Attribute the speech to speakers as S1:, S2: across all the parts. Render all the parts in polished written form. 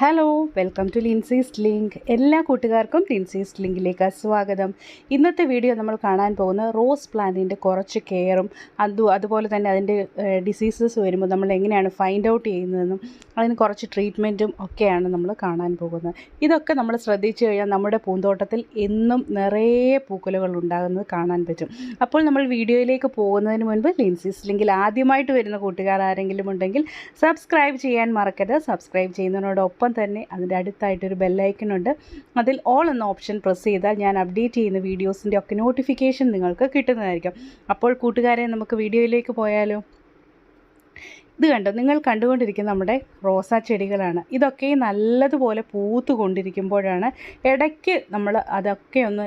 S1: Hello welcome to Linsy's link. എല്ലാ കൂട്ടുകാർക്കും ലിൻസീസ് ലിങ്കിലേക്ക് സ്വാഗതം. ഇന്നത്തെ വീഡിയോ നമ്മൾ കാണാൻ പോകുന്ന റോസ് പ്ലാന്റിൻ്റെ കുറച്ച് കെയറും അതുപോലെ തന്നെ അതിൻ്റെ ഡിസീസസ് വരുമ്പോൾ നമ്മൾ എങ്ങനെയാണ് ഫൈൻഡ് ഔട്ട് ചെയ്യുന്നതെന്നും അതിന് കുറച്ച് ട്രീറ്റ്മെൻറ്റും ഒക്കെയാണ് നമ്മൾ കാണാൻ പോകുന്നത്. ഇതൊക്കെ നമ്മൾ ശ്രദ്ധിച്ചു കഴിഞ്ഞാൽ നമ്മുടെ പൂന്തോട്ടത്തിൽ എന്നും നിറയെ പൂക്കുലകൾ ഉണ്ടാകുന്നത് കാണാൻ പറ്റും. അപ്പോൾ നമ്മൾ വീഡിയോയിലേക്ക് പോകുന്നതിന് മുൻപ് ലിൻസീസ് ലിങ്കിൽ ആദ്യമായിട്ട് വരുന്ന കൂട്ടുകാർ ആരെങ്കിലും ഉണ്ടെങ്കിൽ സബ്സ്ക്രൈബ് ചെയ്യാൻ മറക്കരുത്. സബ്സ്ക്രൈബ് ചെയ്യുന്നതിനോടൊപ്പം തന്നെ അതിൻ്റെ അടുത്തായിട്ടൊരു ബെല്ലൈക്കൺ ഉണ്ട്. അതിൽ ഓൾ എന്ന ഓപ്ഷൻ പ്രസ് ചെയ്താൽ ഞാൻ അപ്ഡേറ്റ് ചെയ്യുന്ന വീഡിയോസിൻ്റെ ഒക്കെ നോട്ടിഫിക്കേഷൻ നിങ്ങൾക്ക് കിട്ടുന്നതായിരിക്കും. അപ്പോൾ കൂട്ടുകാരെ, നമുക്ക് വീഡിയോയിലേക്ക് പോയാലോ? ഇത് കണ്ടോ, നിങ്ങൾ കണ്ടുകൊണ്ടിരിക്കുന്ന നമ്മുടെ റോസാ ചെടികളാണ്. ഇതൊക്കെ നല്ലതുപോലെ പൂത്തുകൊണ്ടിരിക്കുമ്പോഴാണ് ഇടയ്ക്ക് നമ്മൾ അതൊക്കെ ഒന്ന്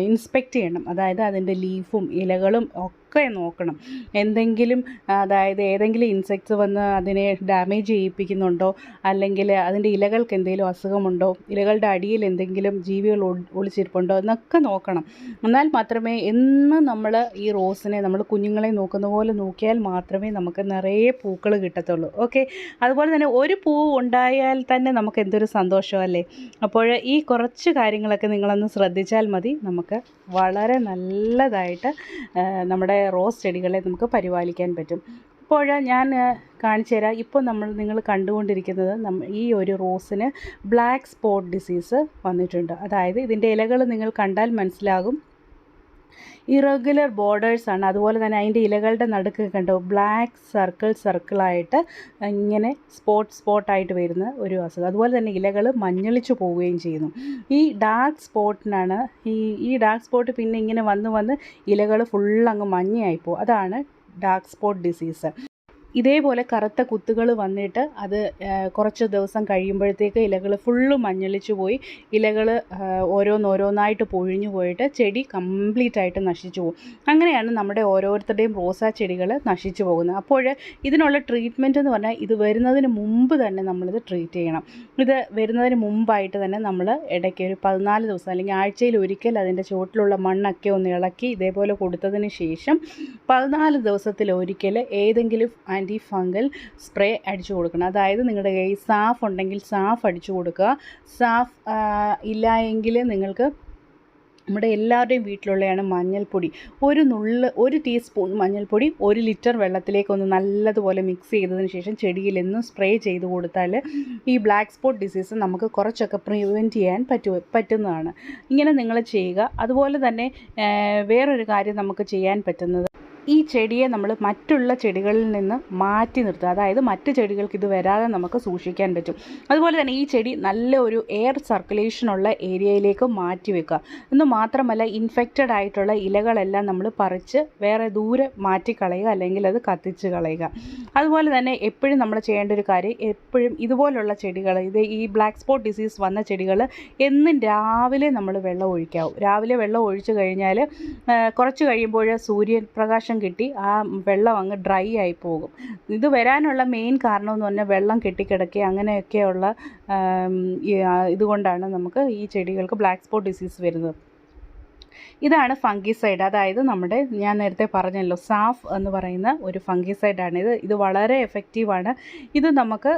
S1: ഇൻസ്പെക്റ്റ് ചെയ്യണം. അതായത് അതിൻ്റെ ലീഫും ഇലകളും ഒക്കെ നോക്കണം. എന്തെങ്കിലും ഏതെങ്കിലും ഇൻസെക്ട്സ് വന്ന് അതിനെ ഡാമേജ് ചെയ്യിപ്പിക്കുന്നുണ്ടോ, അല്ലെങ്കിൽ അതിൻ്റെ ഇലകൾക്ക് എന്തെങ്കിലും അസുഖമുണ്ടോ, ഇലകളുടെ അടിയിൽ എന്തെങ്കിലും ജീവികൾ ഒളിച്ചിരിപ്പുണ്ടോ എന്നൊക്കെ നോക്കണം. എന്നാൽ മാത്രമേ എന്നും നമ്മൾ ഈ റോസിനെ നമ്മൾ കുഞ്ഞുങ്ങളെ നോക്കുന്ന പോലെ നോക്കിയാൽ മാത്രമേ നമുക്ക് നിറയെ പൂക്കൾ കിട്ടത്തുള്ളൂ. ഓക്കെ, അതുപോലെ തന്നെ ഒരു പൂ ഉണ്ടായാൽ തന്നെ നമുക്ക് എന്തൊരു സന്തോഷമല്ലേ. അപ്പോൾ ഈ കുറച്ച് കാര്യങ്ങളൊക്കെ നിങ്ങളൊന്ന് ശ്രദ്ധിച്ചാൽ മതി. നമുക്ക് വളരെ നല്ലതായിട്ട് നമ്മുടെ റോസ് ചെടികളെ നമുക്ക് പരിപാലിക്കാൻ പറ്റും. ഇപ്പോൾ ഞാൻ കാണിച്ചു തരാം. ഇപ്പോൾ നിങ്ങൾ കണ്ടുകൊണ്ടിരിക്കുന്നത് ഈ ഒരു റോസിന് ബ്ലാക്ക് സ്പോട്ട് ഡിസീസ് വന്നിട്ടുണ്ട്. അതായത് ഇതിൻ്റെ ഇലകൾ നിങ്ങൾ കണ്ടാൽ മനസ്സിലാകും, ഇറഗുലർ ബോർഡേഴ്സാണ്. അതുപോലെ തന്നെ അതിൻ്റെ ഇലകളുടെ നടുക്ക് കണ്ടോ, ബ്ലാക്ക് സർക്കിളായിട്ട് ഇങ്ങനെ സ്പോട്ടായിട്ട് വരുന്ന ഒരു അസുഖം. അതുപോലെ തന്നെ ഇലകൾ മഞ്ഞളിച്ചു പോവുകയും ചെയ്യുന്നു. ഈ ഡാർക്ക് സ്പോട്ടിനാണ് ഈ ഡാർക്ക് സ്പോട്ട് പിന്നെ ഇങ്ങനെ വന്ന് ഇലകൾ ഫുള്ളങ്ങ് മഞ്ഞയായിപ്പോവും. അതാണ് ഡാർക്ക് സ്പോട്ട് ഡിസീസ്. ഇതേപോലെ കറുത്ത കുത്തുകൾ വന്നിട്ട് അത് കുറച്ച് ദിവസം കഴിയുമ്പോഴത്തേക്ക് ഇലകൾ ഫുള്ള് മഞ്ഞളിച്ചു പോയി ഇലകൾ ഓരോന്നായിട്ട് പൊഴിഞ്ഞു പോയിട്ട് ചെടി കംപ്ലീറ്റ് ആയിട്ട് നശിച്ചു പോകും. അങ്ങനെയാണ് നമ്മുടെ ഓരോരുത്തരുടെയും റോസാ ചെടികൾ നശിച്ചു പോകുന്നത്. അപ്പോൾ ഇതിനുള്ള ട്രീറ്റ്മെൻറ്റ് എന്ന് പറഞ്ഞാൽ ഇത് വരുന്നതിന് മുമ്പ് തന്നെ നമ്മളിത് ട്രീറ്റ് ചെയ്യണം. ഇത് വരുന്നതിന് മുമ്പായിട്ട് തന്നെ നമ്മൾ ഇടയ്ക്ക് ഒരു 14 ദിവസം അല്ലെങ്കിൽ ആഴ്ചയിൽ ഒരിക്കൽ അതിൻ്റെ ചുവട്ടിലുള്ള മണ്ണൊക്കെ ഒന്ന് ഇളക്കി ഇതേപോലെ കൊടുത്തതിന് ശേഷം 14 ദിവസത്തിലൊരിക്കൽ ഏതെങ്കിലും ആൻറ്റി ഫംഗൽ സ്പ്രേ അടിച്ചു കൊടുക്കണം. അതായത് നിങ്ങളുടെ കയ്യിൽ സാഫ് ഉണ്ടെങ്കിൽ സാഫ് അടിച്ചു കൊടുക്കുക. സാഫ് ഇല്ല എങ്കിൽ നിങ്ങൾക്ക് നമ്മുടെ എല്ലാവരുടെയും വീട്ടിലുള്ളതാണ് മഞ്ഞൾപ്പൊടി. ഒരു ടീസ്പൂൺ മഞ്ഞൾപ്പൊടി 1 ലിറ്റർ വെള്ളത്തിലേക്കൊന്ന് നല്ലതുപോലെ മിക്സ് ചെയ്തതിന് ശേഷം ചെടിയിലെന്നും സ്പ്രേ ചെയ്ത് കൊടുത്താൽ ഈ ബ്ലാക്ക് സ്പോട്ട് ഡിസീസ് നമുക്ക് കുറച്ചൊക്കെ പ്രിവെൻറ്റ് ചെയ്യാൻ പറ്റുന്നതാണ്. ഇങ്ങനെ നിങ്ങൾ ചെയ്യുക. അതുപോലെ തന്നെ വേറൊരു കാര്യം നമുക്ക് ചെയ്യാൻ പറ്റുന്നത്, ഈ ചെടിയെ നമ്മൾ മറ്റുള്ള ചെടികളിൽ നിന്ന് മാറ്റി നിർത്തുക. അതായത് മറ്റ് ചെടികൾക്ക് ഇത് വരാതെ നമുക്ക് സൂക്ഷിക്കാൻ പറ്റും. അതുപോലെ തന്നെ ഈ ചെടി നല്ല ഒരു എയർ സർക്കുലേഷനുള്ള ഏരിയയിലേക്ക് മാറ്റി വെക്കുക. എന്ന് മാത്രമല്ല, ഇൻഫെക്റ്റഡ് ആയിട്ടുള്ള ഇലകളെല്ലാം നമ്മൾ പറിച്ച് വേറെ ദൂരെ മാറ്റിക്കളയുക, അല്ലെങ്കിൽ അത് കത്തിച്ച് കളയുക. അതുപോലെ തന്നെ എപ്പോഴും നമ്മൾ ചെയ്യേണ്ട ഒരു കാര്യം, എപ്പോഴും ഇതുപോലുള്ള ചെടികൾ, ഈ ബ്ലാക്ക് സ്പോട്ട് ഡിസീസ് വന്ന ചെടികൾ എന്നും രാവിലെ നമ്മൾ വെള്ളം ഒഴിക്കാവും. രാവിലെ വെള്ളം ഒഴിച്ചു കഴിഞ്ഞാൽ കുറച്ച് കഴിയുമ്പോൾ സൂര്യപ്രകാശം കിട്ടി ആ വെള്ളം അങ്ങ് ഡ്രൈ ആയി പോകും. ഇത് വരാനുള്ള മെയിൻ കാരണം എന്ന് പറഞ്ഞാൽ വെള്ളം കെട്ടിക്കിടക്കുക അങ്ങനെയൊക്കെയുള്ള ഇതുകൊണ്ടാണ് നമുക്ക് ഈ ചെടികൾക്ക് ബ്ലാക്ക് സ്പോട്ട് ഡിസീസ് വരുന്നത്. ഇതാണ് ഫംഗിസൈഡ്. അതായത് ഞാൻ നേരത്തെ പറഞ്ഞല്ലോ, സാഫ് എന്ന് പറയുന്ന ഒരു ഫംഗിസൈഡാണിത്. ഇത് വളരെ എഫക്റ്റീവാണ്. ഇത് നമുക്ക്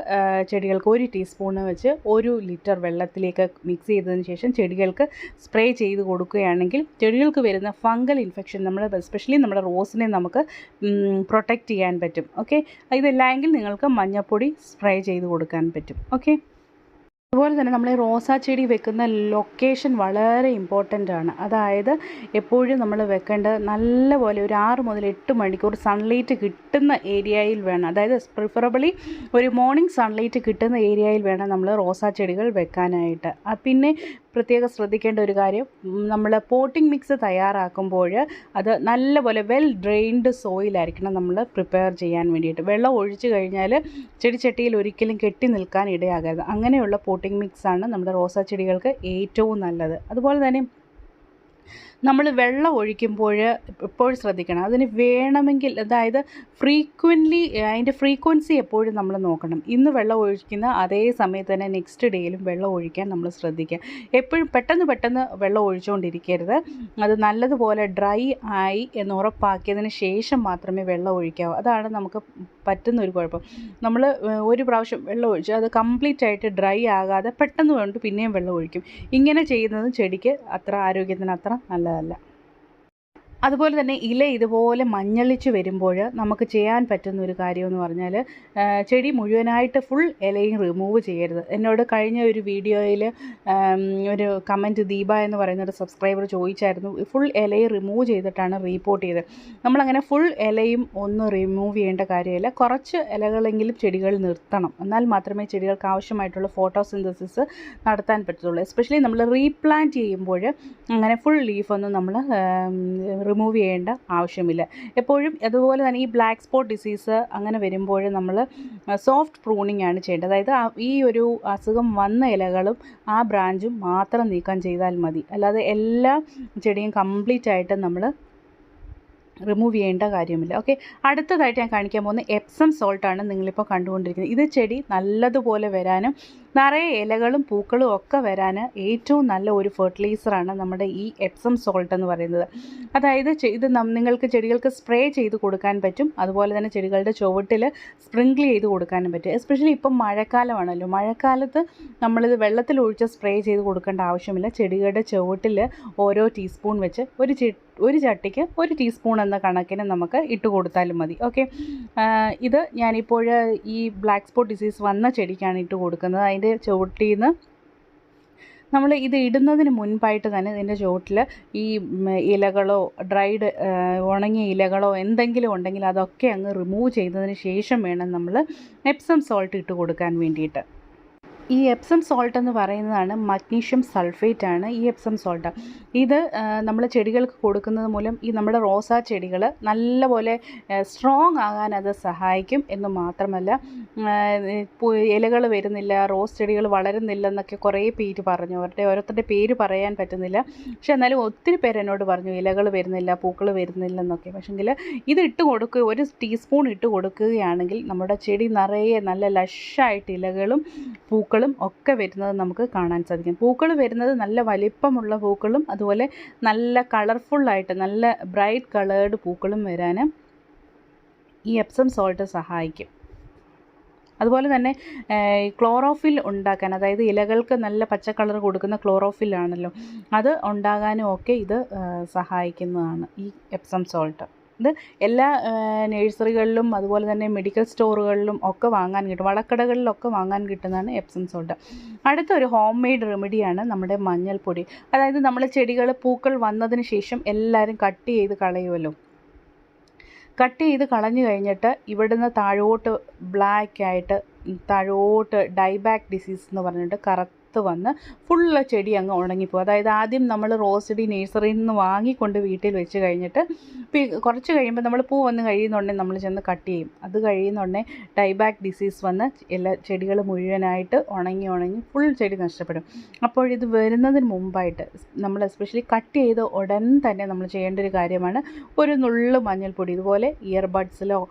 S1: ചെടികൾക്ക് 1 ടീസ്പൂണ് വെച്ച് 1 ലിറ്റർ വെള്ളത്തിലേക്ക് മിക്സ് ചെയ്തതിന് ശേഷം ചെടികൾക്ക് സ്പ്രേ ചെയ്ത് കൊടുക്കുകയാണെങ്കിൽ ചെടികൾക്ക് വരുന്ന ഫംഗൽ ഇൻഫെക്ഷൻ എസ്പെഷ്യലി നമ്മുടെ റോസിനെ നമുക്ക് പ്രൊട്ടക്റ്റ് ചെയ്യാൻ പറ്റും. ഓക്കെ, ഇതല്ലെങ്കിൽ നിങ്ങൾക്ക് മഞ്ഞൾപ്പൊടി സ്പ്രേ ചെയ്ത് കൊടുക്കാൻ പറ്റും. ഓക്കെ, അതുപോലെ തന്നെ നമ്മൾ റോസാ ചെടി വെക്കുന്ന ലൊക്കേഷൻ വളരെ ഇമ്പോർട്ടൻ്റ് ആണ്. അതായത് എപ്പോഴും നമ്മൾ വെക്കേണ്ടത് നല്ലപോലെ ഒരു 6 മുതൽ 8 മണിക്കൂർ സൺലൈറ്റ് കിട്ടുന്ന ഏരിയയിൽ വേണം. അതായത് പ്രിഫറബിളി ഒരു മോർണിംഗ് സൺലൈറ്റ് കിട്ടുന്ന ഏരിയയിൽ വേണം നമ്മൾ റോസാ ചെടികൾ വെക്കാനായിട്ട്. പിന്നെ പ്രത്യേകം ശ്രദ്ധിക്കേണ്ട ഒരു കാര്യം, നമ്മൾ പോട്ടിംഗ് മിക്സ് തയ്യാറാക്കുമ്പോൾ അത് നല്ലപോലെ വെൽ ഡ്രെയിൻഡ് സോയിലായിരിക്കണം നമ്മൾ പ്രിപ്പയർ ചെയ്യാൻ വേണ്ടിയിട്ട്. വെള്ളം ഒഴിച്ചു കഴിഞ്ഞാൽ ചെടിച്ചട്ടിയിൽ ഒരിക്കലും കെട്ടി നിൽക്കാൻ ഇടയാകരുത്. അങ്ങനെയുള്ള പോട്ടിംഗ് മിക്സാണ് നമ്മുടെ റോസാ ചെടികൾക്ക് ഏറ്റവും നല്ലത്. അതുപോലെ തന്നെ നമ്മൾ വെള്ളം ഒഴിക്കുമ്പോൾ എപ്പോഴും ശ്രദ്ധിക്കണം. അതിന് വേണമെങ്കിൽ അതായത് അതിൻ്റെ ഫ്രീക്വൻസി എപ്പോഴും നമ്മൾ നോക്കണം. ഇന്ന് വെള്ളം ഒഴിക്കുന്ന അതേ സമയത്ത് തന്നെ നെക്സ്റ്റ് ഡേയിലും വെള്ളം ഒഴിക്കാൻ നമ്മൾ ശ്രദ്ധിക്കുക. എപ്പോഴും പെട്ടെന്ന് വെള്ളം ഒഴിച്ചുകൊണ്ടിരിക്കരുത്. അത് നല്ലതുപോലെ ഡ്രൈ ആയി എന്ന് ഉറപ്പാക്കിയതിന് ശേഷം മാത്രമേ വെള്ളം ഒഴിക്കാവൂ. അതാണ് നമുക്ക് പറ്റുന്നൊരു കുഴപ്പം. നമ്മൾ ഒരു പ്രാവശ്യം വെള്ളം ഒഴിച്ച് അത് കംപ്ലീറ്റ് ആയിട്ട് ഡ്രൈ ആകാതെ പെട്ടെന്ന് കൊണ്ട് പിന്നെയും വെള്ളം ഒഴിക്കും. ഇങ്ങനെ ചെയ്യുന്നത് ചെടിക്ക് ആരോഗ്യത്തിന് അത്ര നല്ലതല്ല. അതുപോലെ തന്നെ ഇല ഇതുപോലെ മഞ്ഞളിച്ച് വരുമ്പോൾ നമുക്ക് ചെയ്യാൻ പറ്റുന്ന ഒരു കാര്യമെന്ന് പറഞ്ഞാൽ ചെടി മുഴുവനായിട്ട് ഫുൾ ഇലയും റിമൂവ് ചെയ്യരുത്. എന്നോട് കഴിഞ്ഞ ഒരു വീഡിയോയിൽ ഒരു കമൻറ്റ് ദീപ എന്ന് പറയുന്ന ഒരു സബ്സ്ക്രൈബർ ചോദിച്ചായിരുന്നു, ഫുൾ ഇലയും റിമൂവ് ചെയ്തിട്ടാണ് റീപ്പോർട്ട് ചെയ്തത്. നമ്മളങ്ങനെ ഫുൾ ഇലയും ഒന്നും റിമൂവ് ചെയ്യേണ്ട കാര്യമില്ല. കുറച്ച് ഇലകളെങ്കിലും ചെടികൾ നിർത്തണം. എന്നാൽ മാത്രമേ ചെടികൾക്ക് ആവശ്യമായിട്ടുള്ള ഫോട്ടോസിന്തസിസ് നടത്താൻ പറ്റത്തുള്ളൂ. എസ്പെഷ്യലി നമ്മൾ റീപ്ലാന്റ് ചെയ്യുമ്പോൾ അങ്ങനെ ഫുൾ ലീഫൊന്നും നമ്മൾ റിമൂവ് ചെയ്യേണ്ട ആവശ്യമില്ല. എപ്പോഴും അതുപോലെ തന്നെ ഈ ബ്ലാക്ക് സ്പോട്ട് ഡിസീസ് അങ്ങനെ വരുമ്പോൾ നമ്മൾ സോഫ്റ്റ് പ്രൂണിങ് ആണ് ചെയ്യേണ്ടത്. അതായത് ഈ ഒരു അസുഖം വന്ന ഇലകളും ആ ബ്രാഞ്ചും മാത്രം നീക്കം ചെയ്താൽ മതി. അല്ലാതെ എല്ലാ ചെടിയും കംപ്ലീറ്റ് ആയിട്ട് നമ്മൾ റിമൂവ് ചെയ്യേണ്ട കാര്യമില്ല. ഓക്കെ, അടുത്തതായിട്ട് ഞാൻ കാണിക്കാൻ പോകുന്ന എപ്സം സോൾട്ടാണ് നിങ്ങളിപ്പോൾ കണ്ടുകൊണ്ടിരിക്കുന്നത്. ഇത് ചെടി നല്ലതുപോലെ വരാനും നിറയെ ഇലകളും പൂക്കളും ഒക്കെ വരാൻ ഏറ്റവും നല്ല ഒരു ഫെർട്ടിലൈസറാണ് നമ്മുടെ ഈ എപ്സം സോൾട്ട് എന്ന് പറയുന്നത്. അതായത് ഇത് നിങ്ങൾക്ക് ചെടികൾക്ക് സ്പ്രേ ചെയ്ത് കൊടുക്കാൻ പറ്റും. അതുപോലെ തന്നെ ചെടികളുടെ ചുവട്ടിൽ സ്പ്രിങ്കിൾ ചെയ്ത് കൊടുക്കാനും പറ്റും. എസ്പെഷ്യലി ഇപ്പം മഴക്കാലമാണല്ലോ. മഴക്കാലത്ത് നമ്മളിത് വെള്ളത്തിൽ ഒഴിച്ച് സ്പ്രേ ചെയ്ത് കൊടുക്കേണ്ട ആവശ്യമില്ല. ചെടികളുടെ ചുവട്ടിൽ ഓരോ ടീസ്പൂൺ വെച്ച് ഒരു ചട്ടിക്ക് 1 ടീസ്പൂൺ എന്ന കണക്കിന് നമുക്ക് ഇട്ട് കൊടുത്താലും മതി. ഓക്കെ, ഇത് ഞാനിപ്പോൾ ഈ ബ്ലാക്ക് സ്പോട്ട് ഡിസീസ് വന്ന ചെടിക്കാണ് ഇട്ട് കൊടുക്കുന്നത്. അതിൻ്റെ ചുവട്ടിൽ നിന്ന് നമ്മൾ ഇത് ഇടുന്നതിന് മുൻപായിട്ട് തന്നെ ഇതിൻ്റെ ചുവട്ടിൽ ഈ ഇലകളോ ഉണങ്ങിയ ഇലകളോ എന്തെങ്കിലും ഉണ്ടെങ്കിൽ അതൊക്കെ അങ്ങ് റിമൂവ് ചെയ്തതിന് ശേഷം വേണം നമ്മൾ എപ്സം സോൾട്ട് ഇട്ട് കൊടുക്കാൻ വേണ്ടിയിട്ട്. ഈ എപ്സം സോൾട്ട് എന്ന് പറയുന്നതാണ് മഗ്നീഷ്യം സൾഫേറ്റ് ആണ് ഈ എപ്സം സോൾട്ട്. ഇത് നമ്മൾ ചെടികൾക്ക് കൊടുക്കുന്നത് മൂലം ഈ നമ്മുടെ റോസാ ചെടികൾ നല്ലപോലെ സ്ട്രോങ് ആകാൻ അത് സഹായിക്കും എന്ന് മാത്രമല്ല, ഇലകൾ വരുന്നില്ല, റോസ് ചെടികൾ വളരുന്നില്ല എന്നൊക്കെ കുറേ പേര് പറഞ്ഞു. ഓരോരുത്തരുടെ പേര് പറയാൻ പറ്റുന്നില്ല. പക്ഷെ എന്നാലും ഒത്തിരി പേര് എന്നോട് പറഞ്ഞു ഇലകൾ വരുന്നില്ല, പൂക്കൾ വരുന്നില്ല എന്നൊക്കെ. പക്ഷെങ്കിൽ ഇത് ഒരു ടീസ്പൂൺ ഇട്ട് കൊടുക്കുകയാണെങ്കിൽ നമ്മുടെ ചെടി നിറയെ നല്ല ലഷായിട്ട് ഇലകളും പൂക്കളും ഒക്കെ വരുന്നത് നമുക്ക് കാണാൻ സാധിക്കും. പൂക്കൾ വരുന്നത് നല്ല വലിപ്പമുള്ള പൂക്കളും അതുപോലെ നല്ല കളർഫുള്ളായിട്ട് നല്ല ബ്രൈറ്റ് കളേർഡ് പൂക്കളും വരാൻ ഈ എപ്സം സോൾട്ട് സഹായിക്കും. അതുപോലെ തന്നെ ക്ലോറോഫിൽ ഉണ്ടാക്കാൻ, അതായത് ഇലകൾക്ക് നല്ല പച്ച കളർ കൊടുക്കുന്ന ക്ലോറോഫിൽ ആണല്ലോ, അത് ഉണ്ടാകാനും ഒക്കെ ഇത് സഹായിക്കുന്നതാണ് ഈ എപ്സം സോൾട്ട്. ഇത് എല്ലാ നഴ്സറികളിലും അതുപോലെ തന്നെ മെഡിക്കൽ സ്റ്റോറുകളിലും ഒക്കെ വാങ്ങാൻ കിട്ടും. വളക്കടകളിലൊക്കെ വാങ്ങാൻ കിട്ടുന്നതാണ് എപ്സം സോൾട്ട്. അടുത്തൊരു ഹോം മെയ്ഡ് റെമഡിയാണ് നമ്മുടെ മഞ്ഞൾപ്പൊടി. അതായത് നമ്മൾ ചെടികൾ പൂക്കൾ വന്നതിന് ശേഷം എല്ലാവരും കട്ട് ചെയ്ത് കളയുമല്ലോ. കട്ട് ചെയ്ത് കളഞ്ഞു കഴിഞ്ഞിട്ട് ഇവിടുന്ന് താഴോട്ട് ബ്ലാക്കായിട്ട് താഴോട്ട് ഡൈബാക്ക് ഡിസീസ് എന്ന് പറഞ്ഞിട്ട് കറുത്ത് വന്ന് ഫുള്ള് ചെടി അങ്ങ് ഉണങ്ങിപ്പോകും. അതായത് ആദ്യം നമ്മൾ റോസ് ചെടി നഴ്സറിയിൽ നിന്ന് വാങ്ങിക്കൊണ്ട് വീട്ടിൽ വെച്ച് കഴിഞ്ഞിട്ട് കുറച്ച് കഴിയുമ്പോൾ നമ്മൾ പൂ വന്ന് കഴിയുന്നുണ്ടെങ്കിൽ നമ്മൾ ചെന്ന് കട്ട് ചെയ്യും. അത് കഴിയുന്നുണ്ടെങ്കിൽ ഡൈബാക്ക് ഡിസീസ് വന്ന് എല്ലാ ചെടികൾ മുഴുവനായിട്ട് ഉണങ്ങി ഫുൾ ചെടി നഷ്ടപ്പെടും. അപ്പോൾ ഇത് വരുന്നതിന് മുമ്പായിട്ട് നമ്മൾ എസ്പെഷ്യലി കട്ട് ചെയ്ത് ഉടൻ തന്നെ നമ്മൾ ചെയ്യേണ്ട ഒരു കാര്യമാണ് ഒരു നുള്ളു മഞ്ഞൾപ്പൊടി ഇതുപോലെ ഇയർബഡ്സിലോ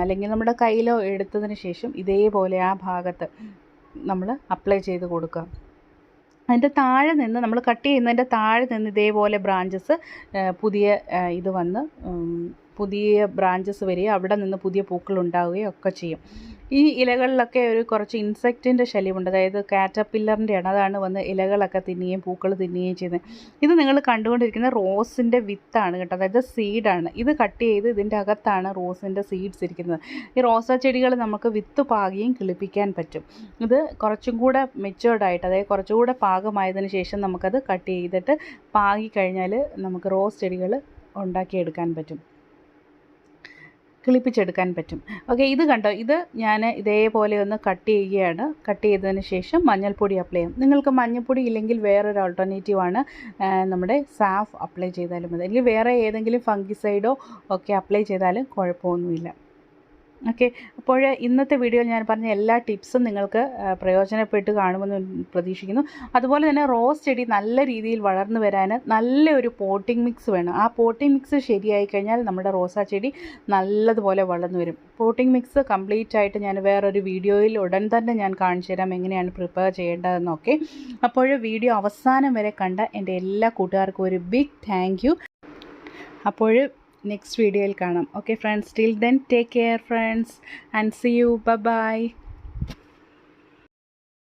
S1: അല്ലെങ്കിൽ നമ്മുടെ കയ്യിലോ എടുത്തതിന് ശേഷം ഇതേപോലെ ആ ഭാഗത്ത് നമ്മൾ അപ്ലൈ ചെയ്ത് കൊടുക്കുക. അതിൻ്റെ താഴെ നിന്ന് നമ്മൾ കട്ട് ചെയ്യുന്നതിൻ്റെ താഴെ നിന്ന് ഇതേപോലെ ബ്രാഞ്ചസ് പുതിയ ബ്രാഞ്ചസ് വരികയും അവിടെ നിന്ന് പുതിയ പൂക്കൾ ഉണ്ടാവുകയും ഒക്കെ ചെയ്യും. ഈ ഇലകളിലൊക്കെ കുറച്ച് ഇൻസെക്റ്റിൻ്റെ ശല്യമുണ്ട്. അതായത് കാറ്റർപില്ലറിൻ്റെയാണ്. അതാണ് വന്ന് ഇലകളൊക്കെ തിന്നുകയും പൂക്കൾ തിന്നുകയും ചെയ്യുന്നത്. ഇത് നിങ്ങൾ കണ്ടുകൊണ്ടിരിക്കുന്ന റോസിൻ്റെ വിത്താണ് കേട്ടോ, അതായത് സീഡാണ്. ഇത് കട്ട് ചെയ്ത് ഇതിൻ്റെ അകത്താണ് റോസിൻ്റെ സീഡ്സ് ഇരിക്കുന്നത്. ഈ റോസാ ചെടികൾ നമുക്ക് വിത്ത് പാകിയും കിളിപ്പിക്കാൻ പറ്റും. ഇത് കുറച്ചും കൂടെ മെച്ചുവേർഡായിട്ട്, അതായത് കുറച്ചുകൂടെ പാകമായതിനു ശേഷം നമുക്കത് കട്ട് ചെയ്തിട്ട് പാകി കഴിഞ്ഞാൽ നമുക്ക് റോസ് ചെടികൾ ഉണ്ടാക്കിയെടുക്കാൻ പറ്റും, കിളിപ്പിച്ചെടുക്കാൻ പറ്റും. ഓക്കെ, ഇത് കണ്ടോ, ഇത് ഞാൻ ഇതേപോലെ ഒന്ന് കട്ട് ചെയ്യുകയാണ്. കട്ട് ചെയ്തതിന് ശേഷം മഞ്ഞൾപ്പൊടി അപ്ലൈ ചെയ്യും. നിങ്ങൾക്ക് മഞ്ഞൾപ്പൊടി ഇല്ലെങ്കിൽ വേറൊരു ആൾട്ടർനേറ്റീവാണ് നമ്മുടെ സാഫ് അപ്ലൈ ചെയ്താലും മതി. അല്ലെങ്കിൽ വേറെ ഏതെങ്കിലും ഫംഗിസൈഡോ ഒക്കെ അപ്ലൈ ചെയ്താലും കുഴപ്പമൊന്നുമില്ല. ഓക്കെ. അപ്പോൾ ഇന്നത്തെ വീഡിയോയിൽ ഞാൻ പറഞ്ഞ എല്ലാ ടിപ്സും നിങ്ങൾക്ക് പ്രയോജനപ്പെട്ട് കാണുമെന്ന് പ്രതീക്ഷിക്കുന്നു. അതുപോലെ തന്നെ റോസ് ചെടി നല്ല രീതിയിൽ വളർന്നു വരാൻ നല്ലൊരു പോട്ടിംഗ് മിക്സ് വേണം. ആ പോട്ടിംഗ് മിക്സ് ശരിയായി കഴിഞ്ഞാൽ നമ്മുടെ റോസാ ചെടി നല്ലതുപോലെ വളർന്നു വരും. പോട്ടിംഗ് മിക്സ് കംപ്ലീറ്റ് ആയിട്ട് ഞാൻ വേറൊരു വീഡിയോയിൽ ഉടൻ തന്നെ ഞാൻ കാണിച്ചു തരാം എങ്ങനെയാണ് പ്രിപ്പയർ ചെയ്യേണ്ടതെന്നൊക്കെ. അപ്പോൾ വീഡിയോ അവസാനം വരെ കണ്ട എൻ്റെ എല്ലാ കൂട്ടുകാർക്കും ഒരു ബിഗ് താങ്ക് യു. അപ്പോൾ നെക്സ്റ്റ് വീഡിയോയിൽ കാണാം. Okay friends, till then take care friends and see you. Bye by.